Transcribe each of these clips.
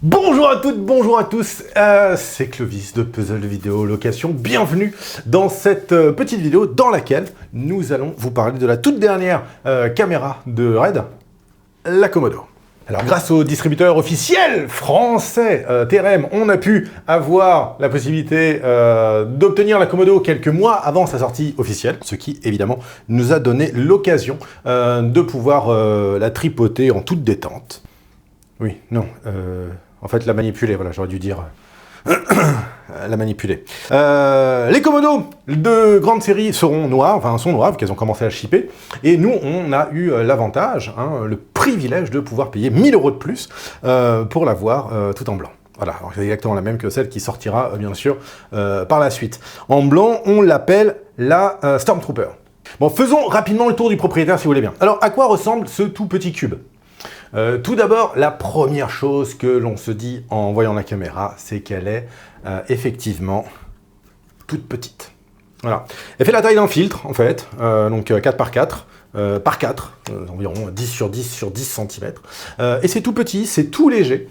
Bonjour à toutes, bonjour à tous, c'est Clovis de Puzzle Vidéo Location. Bienvenue dans cette petite vidéo dans laquelle nous allons vous parler de la toute dernière caméra de RED, la Komodo. Alors grâce au distributeur officiel français TRM, on a pu avoir la possibilité d'obtenir la Komodo quelques mois avant sa sortie officielle, ce qui évidemment nous a donné l'occasion de pouvoir la tripoter en toute détente. Oui, non, en fait la manipuler, voilà, j'aurais dû dire la manipuler. Les Komodo de grande série seront noirs, enfin sont noirs, vu qu'elles ont commencé à shipper, et nous on a eu l'avantage, le privilège de pouvoir payer 1000 € de plus pour l'avoir tout en blanc. Voilà, c'est exactement la même que celle qui sortira bien sûr par la suite. En blanc, on l'appelle la Stormtrooper. Bon, faisons rapidement le tour du propriétaire si vous voulez bien. Alors, à quoi ressemble ce tout petit cube ? Tout d'abord, la première chose que l'on se dit en voyant la caméra, c'est qu'elle est effectivement toute petite. Voilà. Elle fait la taille d'un filtre, en fait, donc 4 par 4, par 4, environ 10 sur 10 sur 10 cm. Et c'est tout petit, c'est tout léger,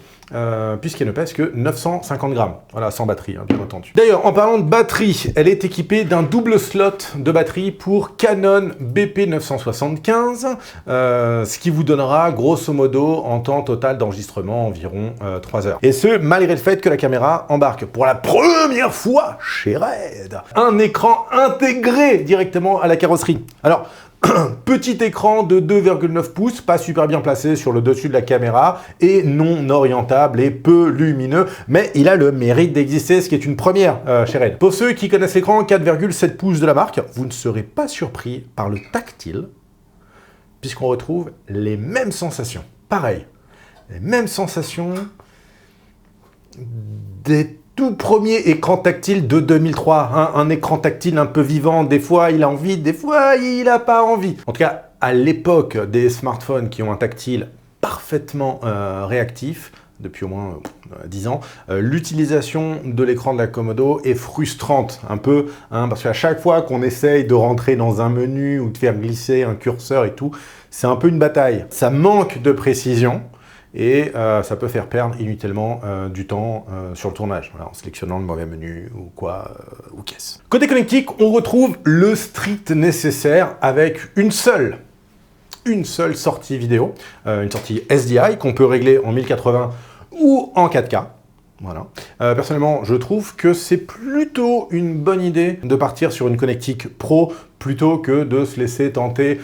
puisqu'elle ne pèse que 950 grammes. Voilà, sans batterie, bien entendu. D'ailleurs, en parlant de batterie, elle est équipée d'un double slot de batterie pour Canon BP 975, ce qui vous donnera, grosso modo, en temps total d'enregistrement, environ 3 heures. Et ce, malgré le fait que la caméra embarque, pour la première fois chez RED, un écran intégré directement à la carrosserie. Alors, petit écran de 2,9 pouces, pas super bien placé sur le dessus de la caméra, et non orientable et peu lumineux, mais il a le mérite d'exister, ce qui est une première chez RED. Pour ceux qui connaissent l'écran 4,7 pouces de la marque, vous ne serez pas surpris par le tactile, puisqu'on retrouve les mêmes sensations. Pareil, les mêmes sensations des tout premier écran tactile de 2003, un écran tactile un peu vivant, des fois il a envie, des fois il n'a pas envie. En tout cas, à l'époque des smartphones qui ont un tactile parfaitement réactif, depuis au moins 10 ans, l'utilisation de l'écran de la Komodo est frustrante, un peu, parce qu'à chaque fois qu'on essaye de rentrer dans un menu ou de faire glisser un curseur et tout, c'est un peu une bataille. Ça manque de précision. Et ça peut faire perdre inutilement du temps sur le tournage, voilà, en sélectionnant le mauvais menu ou quoi, ou qu'est-ce. Côté connectique, on retrouve le strict nécessaire avec une seule sortie vidéo, une sortie SDI qu'on peut régler en 1080 ou en 4K. Voilà. Personnellement, je trouve que c'est plutôt une bonne idée de partir sur une connectique pro plutôt que de se laisser tenter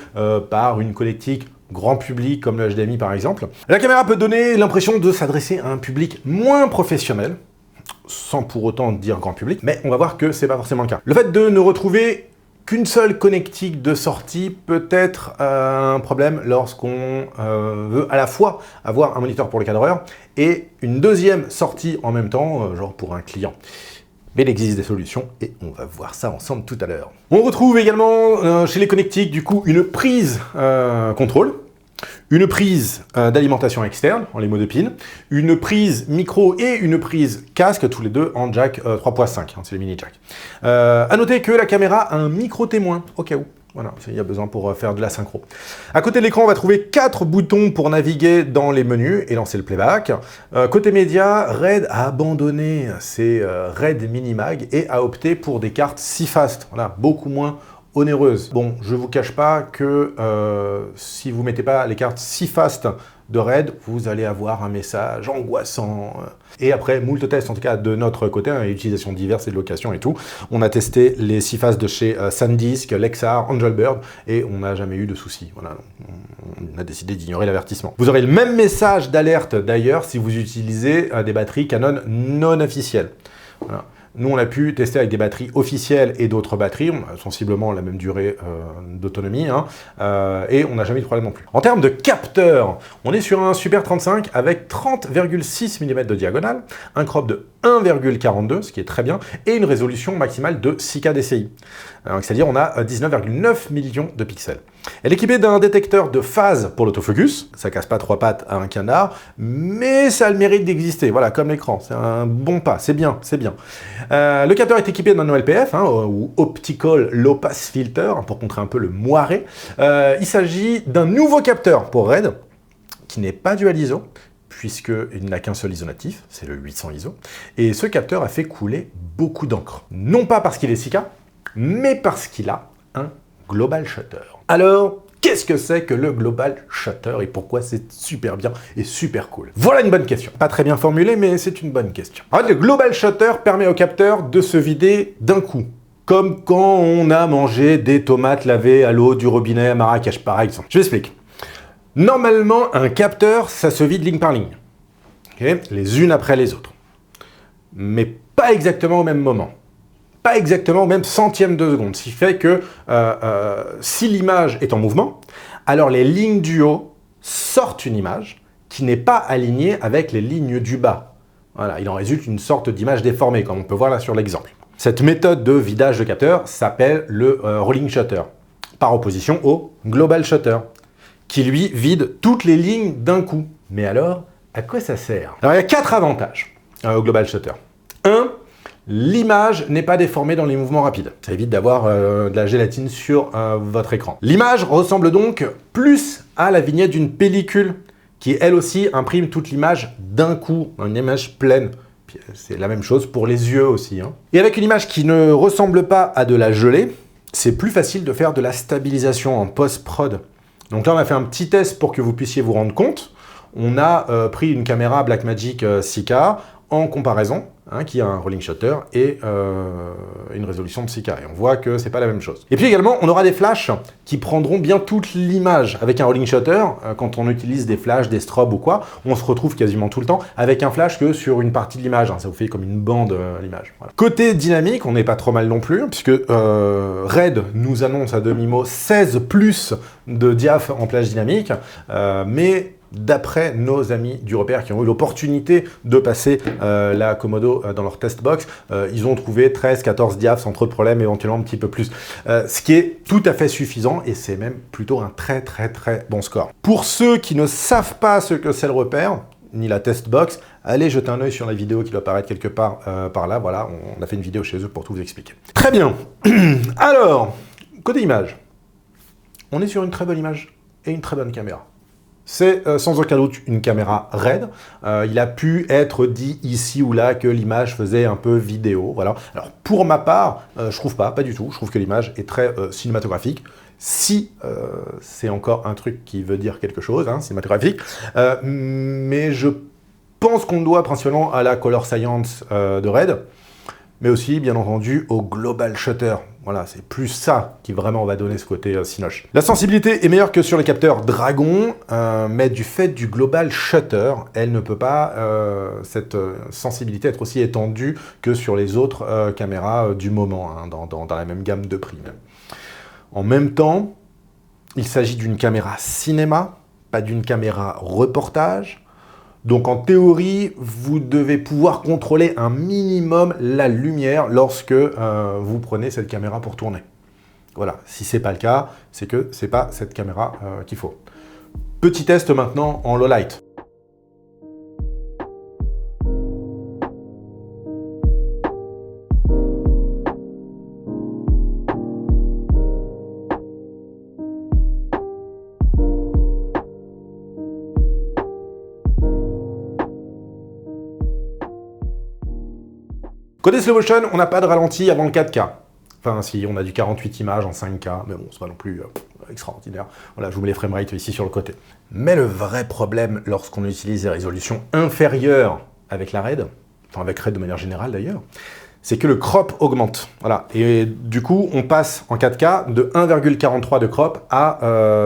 par une connectique grand public comme le HDMI par exemple. La caméra peut donner l'impression de s'adresser à un public moins professionnel, sans pour autant dire grand public, mais on va voir que c'est pas forcément le cas. Le fait de ne retrouver qu'une seule connectique de sortie peut être un problème lorsqu'on veut à la fois avoir un moniteur pour le cadreur et une deuxième sortie en même temps, genre pour un client. Mais il existe des solutions et on va voir ça ensemble tout à l'heure. On retrouve également chez les connectiques du coup une prise contrôle, une prise d'alimentation externe en les mots de pile, une prise micro et une prise casque, tous les deux en jack 3.5, c'est les mini jack. À noter que la caméra a un micro témoin au cas où. Voilà, il y a besoin pour faire de la synchro. À côté de l'écran, on va trouver 4 boutons pour naviguer dans les menus et lancer le playback. Côté média, RED a abandonné ses RED Minimag et a opté pour des cartes CFast, voilà, beaucoup moins onéreuses. Bon, je vous cache pas que si vous mettez pas les cartes CFast de RED, vous allez avoir un message angoissant. Et après, moult tests, en tout cas de notre côté, utilisation diverses et de location et tout, on a testé les CFast de chez SanDisk, Lexar, Angelbird, et on n'a jamais eu de soucis. Voilà, on a décidé d'ignorer l'avertissement. Vous aurez le même message d'alerte d'ailleurs si vous utilisez des batteries Canon non officielles. Voilà. Nous, on a pu tester avec des batteries officielles et d'autres batteries, on a sensiblement la même durée d'autonomie, et on n'a jamais eu de problème non plus. En termes de capteurs, on est sur un Super 35 avec 30,6 mm de diagonale, un crop de 1,42, ce qui est très bien, et une résolution maximale de 6K DCI. C'est-à-dire on a 19,9 millions de pixels. Elle est équipée d'un détecteur de phase pour l'autofocus, ça casse pas 3 pattes à un canard, mais ça a le mérite d'exister, voilà, comme l'écran, c'est un bon pas, c'est bien, c'est bien. Le capteur est équipé d'un OLPF, ou Optical Low Pass Filter, pour contrer un peu le moiré. Il s'agit d'un nouveau capteur pour RED, qui n'est pas dual ISO, puisqu'il n'a qu'un seul isonatif, c'est le 800 ISO, et ce capteur a fait couler beaucoup d'encre. Non pas parce qu'il est 6K, mais parce qu'il a un global shutter. Alors, qu'est-ce que c'est que le global shutter et pourquoi c'est super bien et super cool? Voilà une bonne question. Pas très bien formulée, mais c'est une bonne question. En fait, le global shutter permet au capteur de se vider d'un coup. Comme quand on a mangé des tomates lavées à l'eau du robinet à Marrakech, par exemple. Je m'explique. Normalement, un capteur, ça se vide ligne par ligne. Okay, les unes après les autres. Mais pas exactement au même moment. Pas exactement au même centième de seconde. Ce qui fait que si l'image est en mouvement, alors les lignes du haut sortent une image qui n'est pas alignée avec les lignes du bas. Voilà, il en résulte une sorte d'image déformée, comme on peut voir là sur l'exemple. Cette méthode de vidage de capteur s'appelle le rolling shutter, par opposition au global shutter, qui lui vide toutes les lignes d'un coup. Mais alors, à quoi ça sert? Alors il y a 4 avantages au global shutter. 1. L'image n'est pas déformée dans les mouvements rapides. Ça évite d'avoir de la gélatine sur votre écran. L'image ressemble donc plus à la vignette d'une pellicule qui, elle aussi, imprime toute l'image d'un coup, une image pleine. C'est la même chose pour les yeux aussi. Et avec une image qui ne ressemble pas à de la gelée, c'est plus facile de faire de la stabilisation en post-prod. Donc là, on a fait un petit test pour que vous puissiez vous rendre compte. On a pris une caméra Blackmagic 6K en comparaison, qui a un rolling shutter et une résolution de 6K. Et on voit que c'est pas la même chose. Et puis également, on aura des flashs qui prendront bien toute l'image. Avec un rolling shutter, quand on utilise des flashs, des strobes ou quoi, on se retrouve quasiment tout le temps avec un flash que sur une partie de l'image. Ça vous fait comme une bande l'image. Voilà. Côté dynamique, on n'est pas trop mal non plus, puisque Red nous annonce à demi-mot 16 plus de diaph en plage dynamique, mais d'après nos amis du repère qui ont eu l'opportunité de passer la Komodo dans leur test box, ils ont trouvé 13-14 diaphs sans trop de problèmes, éventuellement un petit peu plus. Ce qui est tout à fait suffisant et c'est même plutôt un très bon score. Pour ceux qui ne savent pas ce que c'est le repère, ni la test box, allez jeter un œil sur la vidéo qui doit apparaître quelque part par là. Voilà, on a fait une vidéo chez eux pour tout vous expliquer. Très bien. Alors, côté image, on est sur une très bonne image et une très bonne caméra. C'est sans aucun doute une caméra RED. Il a pu être dit ici ou là que l'image faisait un peu vidéo. Voilà. Alors pour ma part, je trouve pas du tout. Je trouve que l'image est très cinématographique. Si c'est encore un truc qui veut dire quelque chose, cinématographique. Mais je pense qu'on doit principalement à la color science de RED, mais aussi bien entendu au global shutter. Voilà, c'est plus ça qui vraiment va donner ce côté cinoche. La sensibilité est meilleure que sur les capteurs Dragon, mais du fait du global shutter, elle ne peut pas, cette sensibilité, être aussi étendue que sur les autres caméras du moment, dans la même gamme de prix. Même. En même temps, il s'agit d'une caméra cinéma, pas d'une caméra reportage. Donc en théorie, vous devez pouvoir contrôler un minimum la lumière lorsque vous prenez cette caméra pour tourner. Voilà, si ce n'est pas le cas, c'est que ce n'est pas cette caméra qu'il faut. Petit test maintenant en low light. Côté slow motion, on n'a pas de ralenti avant le 4K. Enfin, si, on a du 48 images en 5K, mais bon, c'est pas non plus extraordinaire. Voilà, je vous mets les framerates ici sur le côté. Mais le vrai problème lorsqu'on utilise des résolutions inférieures avec la RED, enfin avec RED de manière générale d'ailleurs, c'est que le crop augmente. Voilà. Et du coup, on passe en 4K de 1,43 de crop à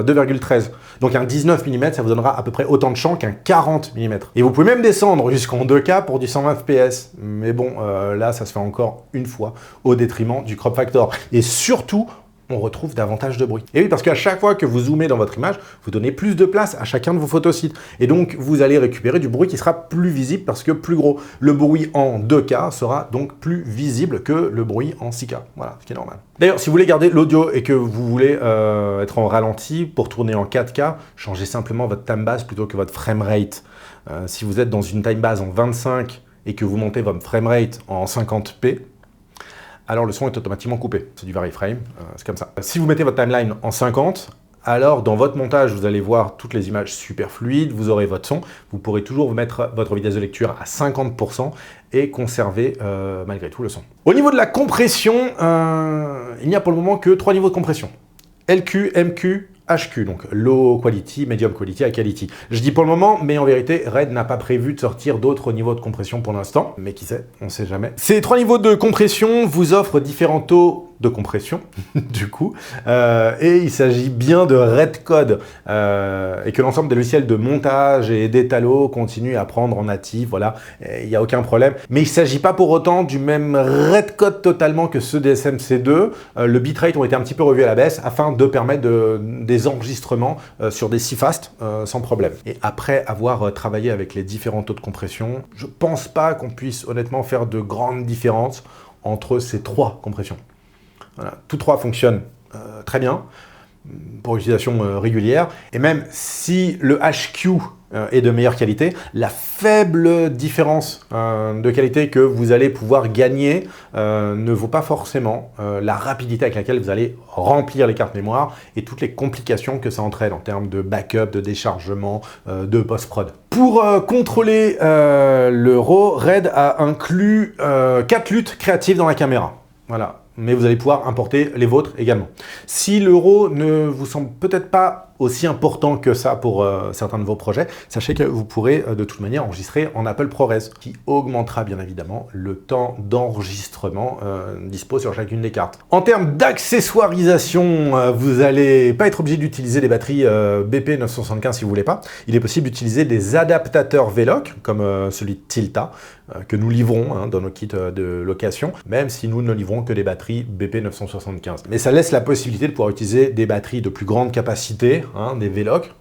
2,13. Donc un 19 mm, ça vous donnera à peu près autant de champ qu'un 40 mm. Et vous pouvez même descendre jusqu'en 2K pour du 120 fps. Mais bon, là, ça se fait encore une fois au détriment du crop factor. Et surtout, on retrouve davantage de bruit. Et oui, parce qu'à chaque fois que vous zoomez dans votre image, vous donnez plus de place à chacun de vos photosites. Et donc, vous allez récupérer du bruit qui sera plus visible parce que plus gros. Le bruit en 2K sera donc plus visible que le bruit en 6K. Voilà, ce qui est normal. D'ailleurs, si vous voulez garder l'audio et que vous voulez être en ralenti pour tourner en 4K, changez simplement votre time base plutôt que votre framerate. Si vous êtes dans une time base en 25 et que vous montez votre framerate en 50p, alors le son est automatiquement coupé. C'est du vary frame, c'est comme ça. Si vous mettez votre timeline en 50, alors dans votre montage, vous allez voir toutes les images super fluides, vous aurez votre son, vous pourrez toujours mettre votre vitesse de lecture à 50% et conserver malgré tout le son. Au niveau de la compression, il n'y a pour le moment que 3 niveaux de compression. LQ, MQ, HQ, donc Low Quality, Medium Quality, High Quality. Je dis pour le moment, mais en vérité, Red n'a pas prévu de sortir d'autres niveaux de compression pour l'instant, mais qui sait, on ne sait jamais. Ces 3 niveaux de compression vous offrent différents taux de compression, du coup, et il s'agit bien de Red Code, et que l'ensemble des logiciels de montage et d'étalo continuent à prendre en natif, voilà, il n'y a aucun problème. Mais il ne s'agit pas pour autant du même Red Code totalement que ceux des SMC2. Le bitrate ont été un petit peu revus à la baisse afin de permettre des enregistrements sur des si-fast sans problème. Et après avoir travaillé avec les différents taux de compression, je pense pas qu'on puisse honnêtement faire de grandes différences entre ces 3 compressions. Voilà. Tous 3 fonctionnent très bien pour utilisation régulière. Et même si le HQ est de meilleure qualité, la faible différence de qualité que vous allez pouvoir gagner ne vaut pas forcément la rapidité avec laquelle vous allez remplir les cartes mémoire et toutes les complications que ça entraîne en termes de backup, de déchargement, de post-prod. Pour contrôler le RAW, Red a inclus 4 luttes créatives dans la caméra. Voilà. Mais vous allez pouvoir importer les vôtres également. Si l'euro ne vous semble peut-être pas aussi important que ça pour certains de vos projets, sachez que vous pourrez de toute manière enregistrer en Apple ProRes, qui augmentera bien évidemment le temps d'enregistrement dispo sur chacune des cartes. En termes d'accessoirisation, vous n'allez pas être obligé d'utiliser des batteries BP 975 si vous voulez pas. Il est possible d'utiliser des adaptateurs VLOC, comme celui de Tilta, que nous livrons dans nos kits de location, même si nous ne livrons que des batteries BP 975. Mais ça laisse la possibilité de pouvoir utiliser des batteries de plus grande capacité, des VLOC,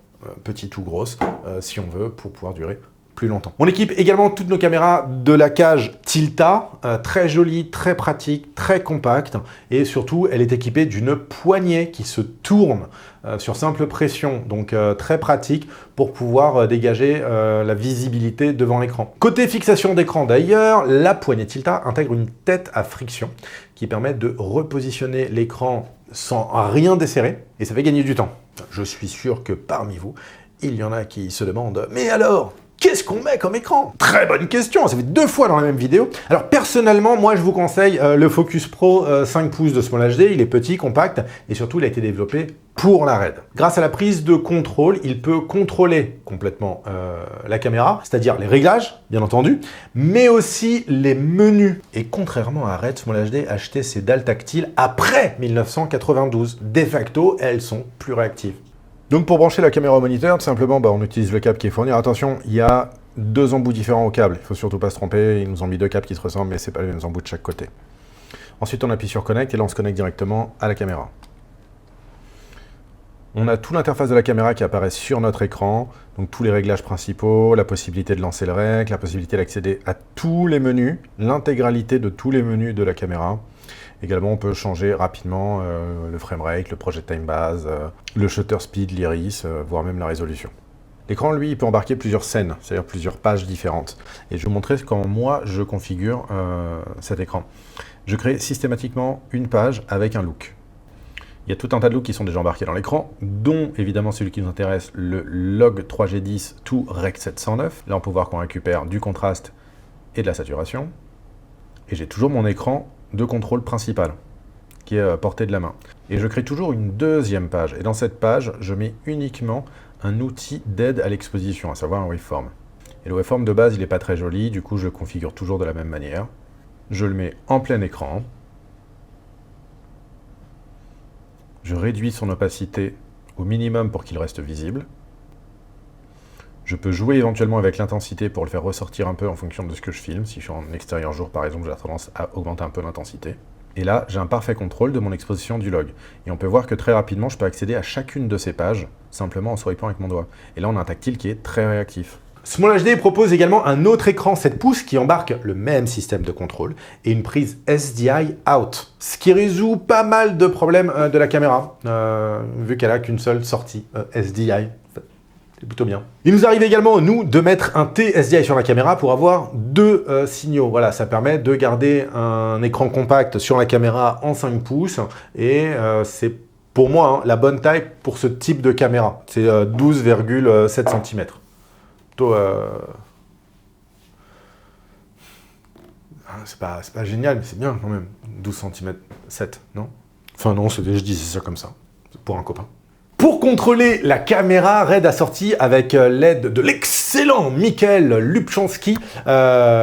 petites ou grosses, si on veut, pour pouvoir durer plus longtemps. On équipe également toutes nos caméras de la cage Tilta, très jolie, très pratique, très compacte, et surtout, elle est équipée d'une poignée qui se tourne sur simple pression, donc très pratique pour pouvoir dégager la visibilité devant l'écran. Côté fixation d'écran d'ailleurs, la poignée Tilta intègre une tête à friction qui permet de repositionner l'écran sans rien desserrer, et ça fait gagner du temps. Je suis sûr que parmi vous, il y en a qui se demandent « Mais alors, qu'est-ce qu'on met comme écran ?» Très bonne question, ça fait 2 fois dans la même vidéo. Alors personnellement, moi je vous conseille le Focus Pro 5 pouces de Small HD, il est petit, compact, et surtout il a été développé pour la Red. Grâce à la prise de contrôle, il peut contrôler complètement la caméra, c'est-à-dire les réglages, bien entendu, mais aussi les menus. Et contrairement à Red, Small HD a acheté ses dalles tactiles après 1992. De facto, elles sont plus réactives. Donc pour brancher la caméra au moniteur, tout simplement, on utilise le câble qui est fourni. Alors, attention, il y a 2 embouts différents au câble. Il ne faut surtout pas se tromper. Ils nous ont mis 2 câbles qui se ressemblent, mais ce n'est pas les mêmes embouts de chaque côté. Ensuite, on appuie sur Connect et là, on se connecte directement à la caméra. On a toute l'interface de la caméra qui apparaît sur notre écran. Donc tous les réglages principaux, la possibilité de lancer le rec, la possibilité d'accéder à tous les menus, l'intégralité de tous les menus de la caméra. Également, on peut changer rapidement le framerate, le project time base, le shutter speed, l'iris, voire même la résolution. L'écran, lui, il peut embarquer plusieurs scènes, c'est-à-dire plusieurs pages différentes. Et je vais vous montrer comment moi, je configure cet écran. Je crée systématiquement une page avec un look. Il y a tout un tas de looks qui sont déjà embarqués dans l'écran, dont évidemment celui qui nous intéresse, le Log 3G10 to Rec 709. Là, on peut voir qu'on récupère du contraste et de la saturation. Et j'ai toujours mon écran de contrôle principal, qui est à portée de la main. Et je crée toujours une deuxième page. Et dans cette page, je mets uniquement un outil d'aide à l'exposition, à savoir un waveform. Et le waveform de base, il n'est pas très joli, du coup je le configure toujours de la même manière. Je le mets en plein écran. Je réduis son opacité au minimum pour qu'il reste visible. Je peux jouer éventuellement avec l'intensité pour le faire ressortir un peu en fonction de ce que je filme. Si je suis en extérieur jour, par exemple, j'ai tendance à augmenter un peu l'intensité. Et là, j'ai un parfait contrôle de mon exposition du log. Et on peut voir que très rapidement, je peux accéder à chacune de ces pages, simplement en swipant avec mon doigt. Et là, on a un tactile qui est très réactif. Small HD propose également un autre écran 7 pouces qui embarque le même système de contrôle et une prise SDI out, ce qui résout pas mal de problèmes de la caméra, vu qu'elle n'a qu'une seule sortie SDI. C'est plutôt bien. Il nous arrive également, nous, de mettre un T-SDI sur la caméra pour avoir 2 signaux. Voilà, ça permet de garder un écran compact sur la caméra en 5 pouces et c'est pour moi, hein, la bonne taille pour ce type de caméra. C'est 12,7 cm. Plutôt... c'est pas génial, mais c'est bien quand même. 12 cm 7, non? Enfin non, je disais ça comme ça, pour un copain. Pour contrôler la caméra, Red a sorti avec l'aide de l'excellent Michael Lubchansky,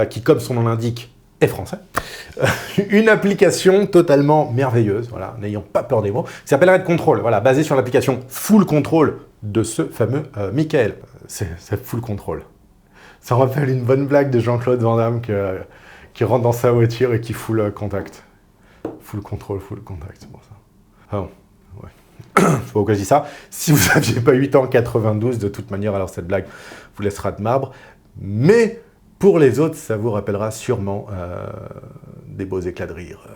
qui, comme son nom l'indique, est français, une application totalement merveilleuse, voilà, n'ayons pas peur des mots, qui s'appelle Red Control, voilà, basée sur l'application Full Control de ce fameux Michael. C'est Full Control. Ça rappelle une bonne blague de Jean-Claude Van Damme qui rentre dans sa voiture et qui full contact. Full control, c'est pour ça. Ah bon, ouais. Je sais pas pourquoi je dis ça. Si vous n'aviez pas 8 ans 92, de toute manière, alors cette blague vous laissera de marbre. Mais pour les autres, ça vous rappellera sûrement des beaux éclats de rire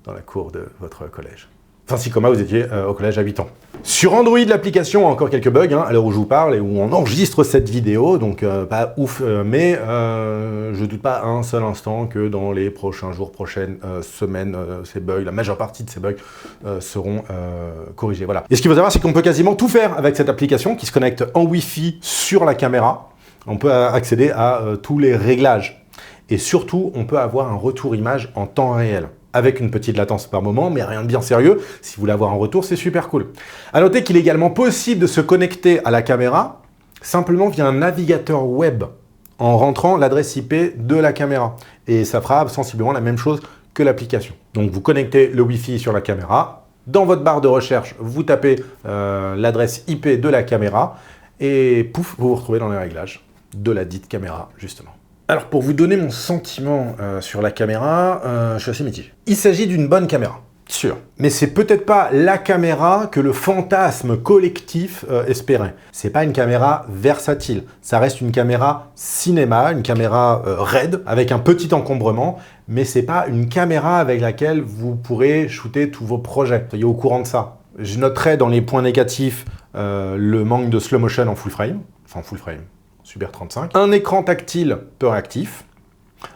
dans la cour de votre collège. Enfin, si comme moi, vous étiez au collège à 8 ans. Sur Android, l'application a encore quelques bugs, hein, à l'heure où je vous parle et où on enregistre cette vidéo, donc pas ouf, mais je ne doute pas un seul instant que dans les prochains jours, prochaines semaines, ces bugs, la majeure partie de ces bugs seront corrigés. Voilà. Et ce qu'il faut savoir, c'est qu'on peut quasiment tout faire avec cette application qui se connecte en Wi-Fi sur la caméra. On peut accéder à tous les réglages. Et surtout, on peut avoir un retour image en temps réel, avec une petite latence par moment, mais rien de bien sérieux. Si vous voulez avoir un retour, c'est super cool. À noter qu'il est également possible de se connecter à la caméra simplement via un navigateur web, en rentrant l'adresse IP de la caméra. Et ça fera sensiblement la même chose que l'application. Donc vous connectez le Wi-Fi sur la caméra, dans votre barre de recherche, vous tapez l'adresse IP de la caméra, et pouf, vous vous retrouvez dans les réglages de la dite caméra, justement. Alors, pour vous donner mon sentiment sur la caméra, je suis assez mitigé. Il s'agit d'une bonne caméra, sûr. Mais c'est peut-être pas la caméra que le fantasme collectif espérait. C'est pas une caméra versatile. Ça reste une caméra cinéma, une caméra RED, avec un petit encombrement, mais c'est pas une caméra avec laquelle vous pourrez shooter tous vos projets. Soyez au courant de ça. Je noterai dans les points négatifs le manque de slow motion en full frame, enfin full frame. Super 35. Un écran tactile peu réactif.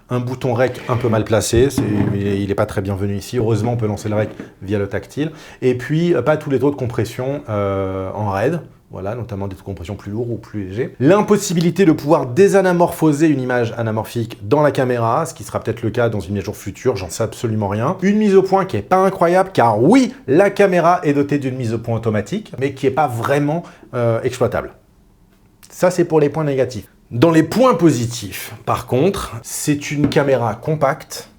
Un bouton REC un peu mal placé. Il n'est pas très bienvenu ici. Heureusement, on peut lancer le REC via le tactile. Et puis, pas tous les taux de compression en RAID. Voilà, notamment des taux de compression plus lourds ou plus légers. L'impossibilité de pouvoir désanamorphoser une image anamorphique dans la caméra, ce qui sera peut-être le cas dans une mise à jour future, j'en sais absolument rien. Une mise au point qui n'est pas incroyable, car oui, la caméra est dotée d'une mise au point automatique, mais qui n'est pas vraiment exploitable. Ça, c'est pour les points négatifs. Dans les points positifs, par contre, c'est une caméra compacte,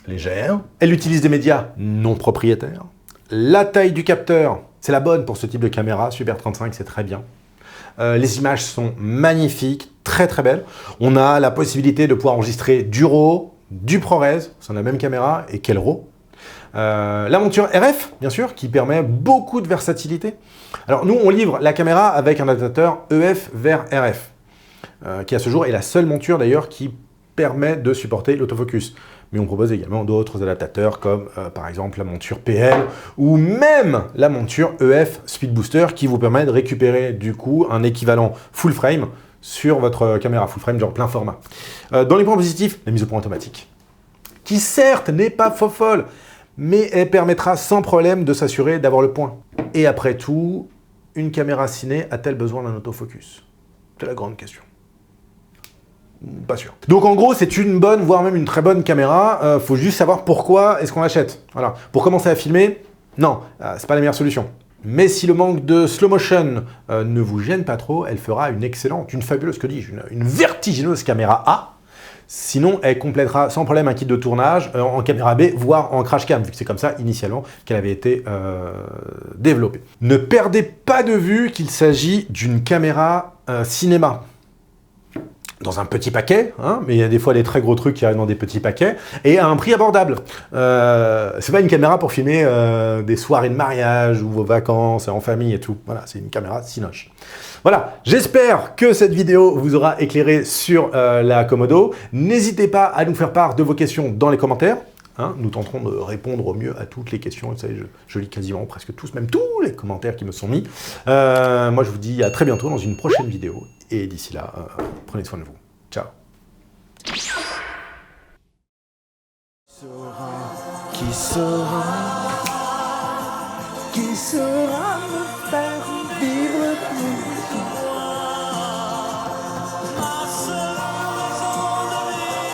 légère. Elle utilise des médias non propriétaires. La taille du capteur, c'est la bonne pour ce type de caméra. Super 35, c'est très bien. Les images sont magnifiques, très très belles. On a la possibilité de pouvoir enregistrer du RAW, du ProRes, c'est la même caméra, et quel RAW. La monture RF, bien sûr, qui permet beaucoup de versatilité. Alors nous, on livre la caméra avec un adaptateur EF vers RF, qui à ce jour est la seule monture d'ailleurs qui permet de supporter l'autofocus. Mais on propose également d'autres adaptateurs comme par exemple la monture PL ou même la monture EF Speed Booster qui vous permet de récupérer du coup un équivalent full frame sur votre caméra full frame genre plein format. Dans les points positifs, la mise au point automatique, qui certes n'est pas fofolle, mais elle permettra sans problème de s'assurer d'avoir le point. Et après tout, une caméra ciné a-t-elle besoin d'un autofocus? C'est la grande question. Pas sûr. Donc en gros, c'est une bonne, voire même une très bonne caméra. Faut juste savoir pourquoi est-ce qu'on l'achète. Voilà. Pour commencer à filmer, non, c'est pas la meilleure solution. Mais si le manque de slow motion ne vous gêne pas trop, elle fera une excellente, une fabuleuse, que dis-je, une vertigineuse caméra A. Sinon, elle complétera sans problème un kit de tournage en caméra B, voire en crash cam, vu que c'est comme ça, initialement, qu'elle avait été développée. Ne perdez pas de vue qu'il s'agit d'une caméra cinéma. Dans un petit paquet, hein, mais il y a des fois des très gros trucs qui arrivent dans des petits paquets, et à un prix abordable. C'est pas une caméra pour filmer des soirées de mariage, ou vos vacances en famille et tout. Voilà, c'est une caméra cinoche. Voilà, j'espère que cette vidéo vous aura éclairé sur la Komodo. N'hésitez pas à nous faire part de vos questions dans les commentaires. Hein, nous tenterons de répondre au mieux à toutes les questions. Vous savez, je lis quasiment presque tous, même tous les commentaires qui me sont mis. Moi, je vous dis à très bientôt dans une prochaine vidéo. Et d'ici là, prenez soin de vous. Ciao. Qui qui sera